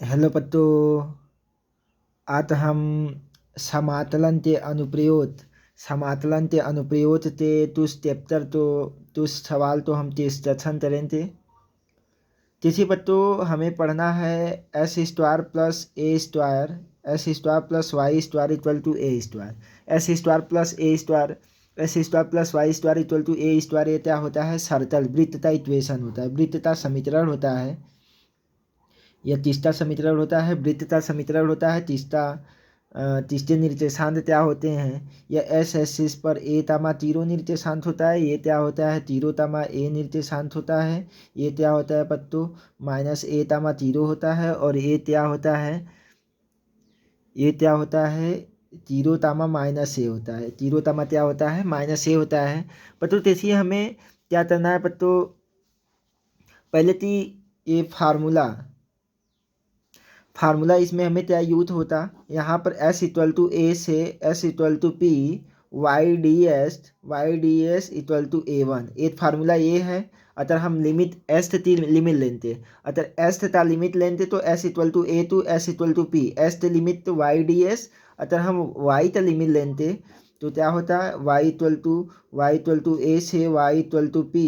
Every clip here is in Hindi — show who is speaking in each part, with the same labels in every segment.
Speaker 1: हेलो पत्तो। आज हम समातलन ते अनुप्रयोग ते तुस चैप्टर तो तुस सवाल तो हम ते स्ट्रक्चर करें थे। किसी पत्तो हमें पढ़ना है S square plus A square S square plus Y square equal to A square S square plus A square S square plus Y square equal to A square. ये क्या होता है? सर्कल वृत्त का इक्वेशन होता है, वृत्त का समीकरण होता है। यह तीसरा समीकरण होता है, वृत्त का समीकरण होता है। तीसरे निर्देशांक क्या होते हैं? यह एस एक्सिस पर ए तामा तीरो निर्देशांक होता है। ये क्या होता है? तीरो तामा ए निर्देशांक होता है। ये क्या होता है पत्तो? माइनस ए तामा तीरो होता है। और ये क्या होता है? ये क्या होता है? तीरो तामा माइनस ए होता है। तीरो तामा क्या होता है? माइनस ए होता है पत्तो। देखिए हमें क्या करना है पत्तो? पहले तो ये फार्मूला इसमें हमें क्या यूज होता? यहाँ पर एस इक्वल टू ए से S equal to P Y D S equal to A one. एक फार्मूला ये है। अगर हम लिमिट एस ती लिमिट लेते, अगर एस था लिमिट लेते तो S equal to A two S equal to P S ती लिमिट तो वाई डी एस। अगर हम वाई का लिमिट लेते तो क्या होता है? वाई इक्वल टू ए से Y equal to P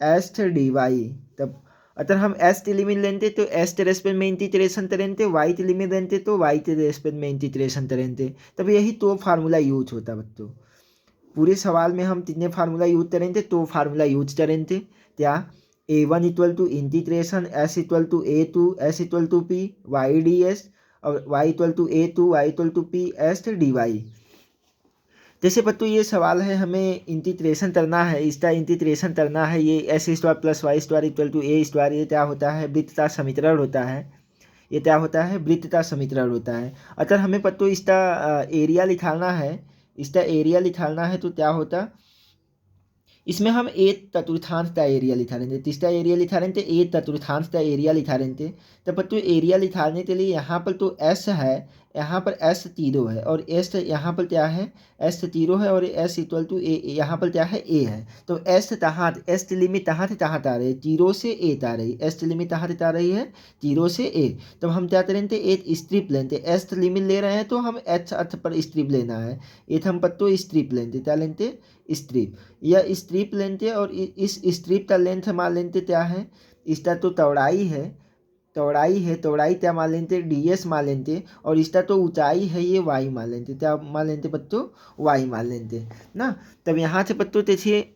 Speaker 1: S D Y. तब अगर हम एस की लिमिट लेते तो एस के रेस्पेक्ट में इंटीग्रेशन करेंगे, वाई की लिमिट लेते तो वाई के रेस्पेक्ट में इंटीग्रेशन करेंगे। तब यही तो फार्मूला यूज होता बच्चों। पूरे सवाल में हम कितने फार्मूला यूज करेंगे? तो फार्मूला यूज करेंगे। क्या? A one equal to integration S equal to A two S equal to P Y D S और Y equal to A two Y equal to P S D Y. जैसे बच्चों ये सवाल है, हमें इंटीग्रेशन करना है, इसका इंटीग्रेशन करना है। ये S square plus Y square equal to A square. ये क्या होता है? वृत्त का समीकरण होता है। ये क्या होता है? वृत्त का समीकरण होता है। अगर हमें पत्तो इसका एरिया निकालना है, इसका एरिया निकालना है तो क्या होता? इसमें हम एक चतुर्थांश का एरिया लिखा लेंगे। तीसरा एरिया लिखा लेंगे, एक चतुर्थांश का एरिया लिखा लेंगे। तो बच्चों एरिया लिखाने के लिए यहाँ पर तो एस है, यहाँ पर एस जीरो है और एस यहाँ पर क्या है? एस जीरो है और एस इक्वल टू ए, यहाँ पर क्या है? ए है। तो एस तहाँ एस की लिमिट तहाँ से तहाँ आ रही है, जीरो से ए आ रही है। एस की लिमिट तहाँ से आ रही है, जीरो से ए। तो हम क्या करेंगे? एक स्ट्रिप लेंगे। एस की लिमिट ले रहे हैं तो हम एच अर्थ पर स्ट्रिप लेना है। एक हम पत्तो स्ट्रिप लेंगे, क्या लेंगे? स्ट्रिप। यह स्ट्रिप लेंथे और इस स्ट्रिप का लेंथ मान लेंथे क्या है? इसका तो चौड़ाई है, चौड़ाई क्या मान लेंथे? डी एस मान लेंथे। और इसका तो ऊंचाई है, ये वाई मान लेंथे। क्या मान लेंथे बच्चों? वाई मान लेंथे ना। तब यहाँ से बच्चों देखिए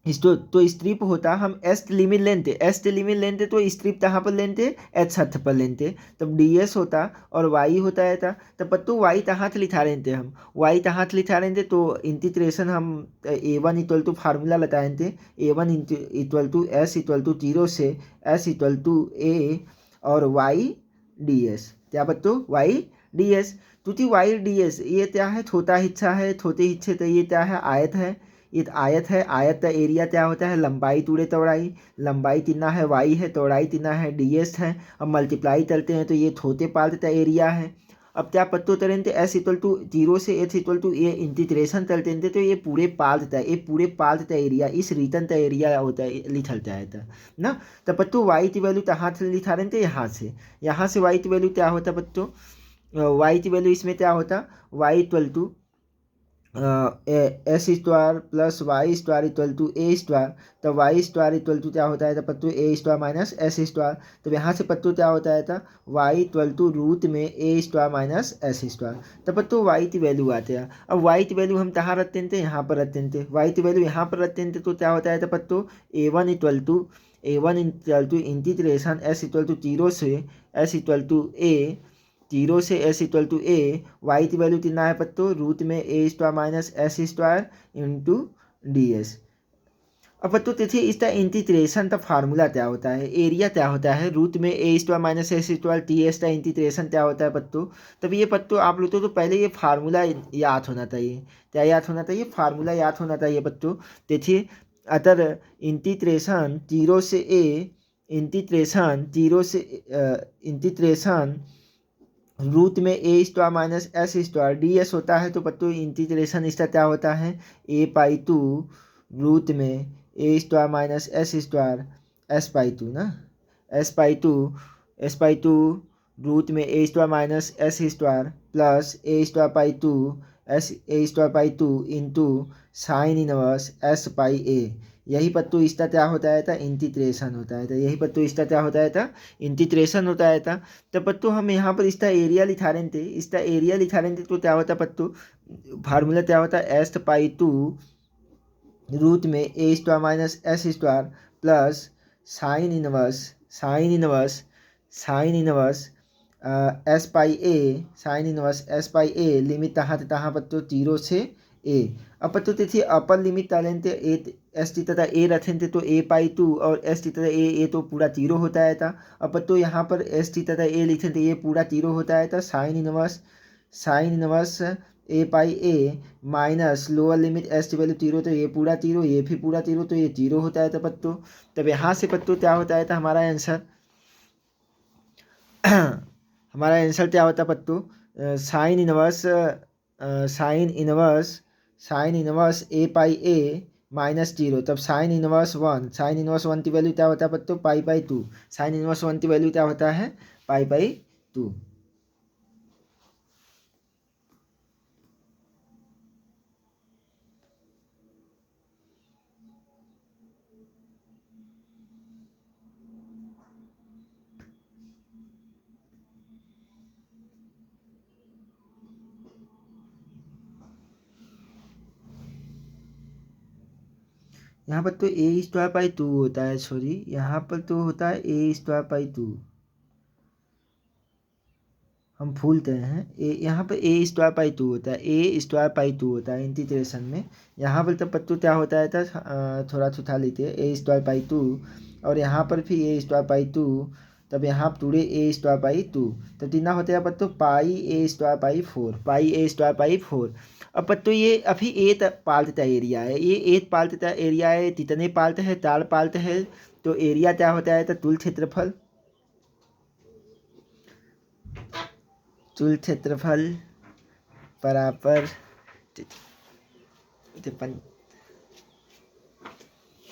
Speaker 1: इसको तो स्ट्रिप होता, हम एस लिमिट लेंते, एस लिमिट लेंते तो स्ट्रिप कहाँ पर लेंते? एच हथ पर लेंते। तब डी एस होता और वाई होता है था। तब पत्तो वाई तहाँ से लिखा लेंते, हम वाई तहाँ से लिखा लेंते तो इंटीग्रेशन हम A one equal to formula लगाएंगे। A one equal to S equal to zero से एस इक्वल टू ए और वाई डी एस। क्या बच्चों? Y D S. क्योंकि वाई डी एस ये क्या है? छोटा हिस्सा है, छोटे हिस्से तो ये क्या है? आयत है। ये आयत है। आयत का एरिया क्या होता है? लंबाई टूड़े चौड़ाई। लंबाई कितना है? वाई है। चौड़ाई कितना है? डी एस है। अब मल्टीप्लाई करते हैं तो ये छोटे पार्ट का एरिया है। अब क्या पत्तो करेंगे? एस इक्वल टू जीरो से H equal to A integration करते हैं तो ये पूरे पार्ट था, ये पूरे पार्ट का एरिया इस रिटर्न का एरिया होता है, लिखल जाता ना। तो पत्तो वाई की वैल्यू कहाँ से लिखा रहे थे? यहाँ से वाई की वैल्यू क्या होता बच्चों? वाई की वैल्यू इसमें क्या होता? Y equal to S square plus Y square equal to A square. तो वाई स्क्वायर इक्वल टू क्या होता है? तो पत्तू A square minus S square. तो यहाँ से पत्तू क्या होता है? था वाई इक्वल टू रूट में A square minus S square. तो पत्तू वाई की वैल्यू आते हैं। अब वाई की वैल्यू हम कहाँ रखते थे? यहाँ पर रखते थे। वाई की वैल्यू यहाँ पर रखते थे तो क्या होता है? तो पत्तू A one equal to integration S equal to zero से S equal to A, zero से S equal to A. Y की वैल्यू कितना है पत्तो? रूट में A square minus S square into D S. अब पत्तो देखिए इसका इंटीग्रेशन का फार्मूला क्या होता है? एरिया क्या होता है? रूट में A square minus S square T S का इंटीग्रेशन क्या होता है पत्तो? तब ये पत्तो आप लोग तो पहले ये फार्मूला याद होना चाहिए। क्या याद होना चाहिए? फार्मूला याद होना चाहिए बच्चों। देखिए अगर इंटीग्रेशन जीरो से ए, इंटीग्रेशन रूट में A square minus S square D S होता है। तो पत्तों इंटीग्रेशन इसका क्या होता है? ए पाई टू रूट में A square minus S square S by two ना, S by two S by two root में A square minus S square plus A square by two S A square by two into sine inverse S by A. यही पत्तू इसका क्या होता है था, इंटीग्रेशन होता है था। यही पत्तू इसका क्या होता है था, इंटीग्रेशन होता है था। तो पत्तू हम यहाँ पर इसका एरिया लिखा रहे थे, इसका एरिया लिखा रहे थे तो क्या होता पत्तू, फार्मूला क्या होता है, एस पाई टू रूट में A square minus S square plus sine inverse sine inverse sine inverse S by A, sine inverse S by A limit तहाँ से तहाँ पत्तो 0 से ए। अब पत्तो तिथि अपर लिमिट डालें थे ए एस टी तथा ए रखें थे तो ए पाई टू और एस टी तथा ए तो पूरा 0 होता है था। अब पत्तो यहाँ पर एस टी तथा ए लिखे थे ये पूरा 0 होता है था। Sine inverse A by A minus lower limit S T value 0 तो ये पूरा 0, ये भी पूरा 0 तो ये 0 होता है था पत्तो। तब यहाँ से पत्तो क्या होता है था, हमारा आंसर हमारा आंसर क्या होता पत्तू, sign inverse sine inverse A by A minus 0। तब साइन इनवर्स 1, साइन इनवर्स 1 की वैल्यू क्या होता है पत्तू, पाई बाई 2। साइन इनवर्स 1 की वैल्यू क्या होता है, पाई बाई 2। यहाँ पर तो ए स्क्वायर पाई 2 होता है, सॉरी यहाँ पर तो होता है ए स्क्वायर पाई 2, हम भूलते हैं। ए यहाँ पर ए स्क्वायर पाई 2 होता है, ए स्क्वायर पाई 2 होता है इंटीग्रेशन में। यहाँ पर तो पत्तू क्या होता है था, थोड़ा सुठा लेते हैं ए स्क्वायर पाई 2 और यहाँ पर भी ए स्क्वायर पाई 2। तब यहाँ पूरे ए स्क्वायर पाई 2 तो कितना होता है पत्तू, पाई ए स्क्वायर पाई 4, पाई ए स्क्वायर पाई 4। अब पत्तू ये अभी एट पार्ट का एरिया है, ये एट पार्ट का एरिया है, कितने पार्ट है, 4 पार्ट है। तो एरिया क्या होता है, तो कुल क्षेत्रफल, कुल क्षेत्रफल बराबर